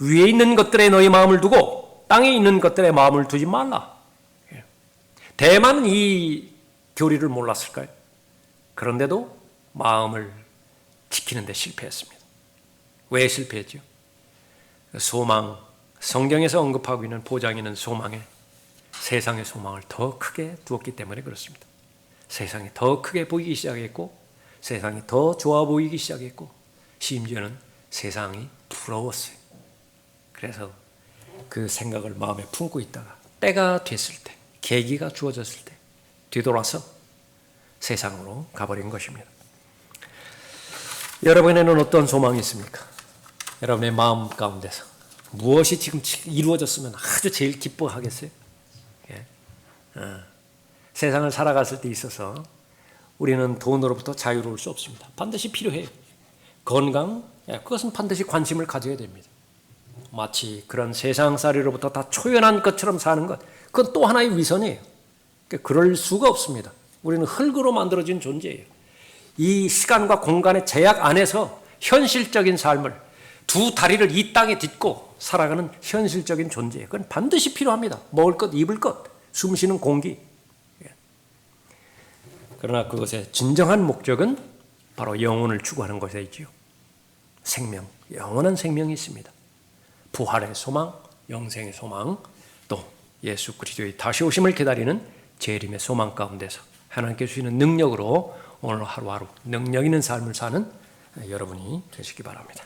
위에 있는 것들에 너희 마음을 두고 땅에 있는 것들에 마음을 두지 말라. 대만은 이 교리를 몰랐을까요? 그런데도 마음을 지키는 데 실패했습니다. 왜 실패했죠? 소망, 성경에서 언급하고 있는 보장 있는 소망에 세상의 소망을 더 크게 두었기 때문에 그렇습니다. 세상이 더 크게 보이기 시작했고 세상이 더 좋아 보이기 시작했고 심지어는 세상이 부러웠어요. 그래서 그 생각을 마음에 품고 있다가 때가 됐을 때, 계기가 주어졌을 때 뒤돌아서 세상으로 가버린 것입니다. 여러분에는 어떤 소망이 있습니까? 여러분의 마음 가운데서 무엇이 지금 이루어졌으면 아주 제일 기뻐하겠어요? 예. 세상을 살아갔을 때 있어서 우리는 돈으로부터 자유로울 수 없습니다. 반드시 필요해요. 건강, 그것은 반드시 관심을 가져야 됩니다. 마치 그런 세상살이로부터 다 초연한 것처럼 사는 것, 그건 또 하나의 위선이에요. 그럴 수가 없습니다. 우리는 흙으로 만들어진 존재예요. 이 시간과 공간의 제약 안에서 현실적인 삶을 두 다리를 이 땅에 딛고 살아가는 현실적인 존재예요. 그건 반드시 필요합니다. 먹을 것, 입을 것, 숨 쉬는 공기. 그러나 그것의 진정한 목적은 바로 영혼을 추구하는 것에 있지요. 생명, 영원한 생명이 있습니다. 부활의 소망, 영생의 소망, 또 예수 그리스도의 다시 오심을 기다리는 재림의 소망 가운데서 하나님께 주시는 능력으로 오늘 하루하루 능력 있는 삶을 사는 여러분이 되시기 바랍니다.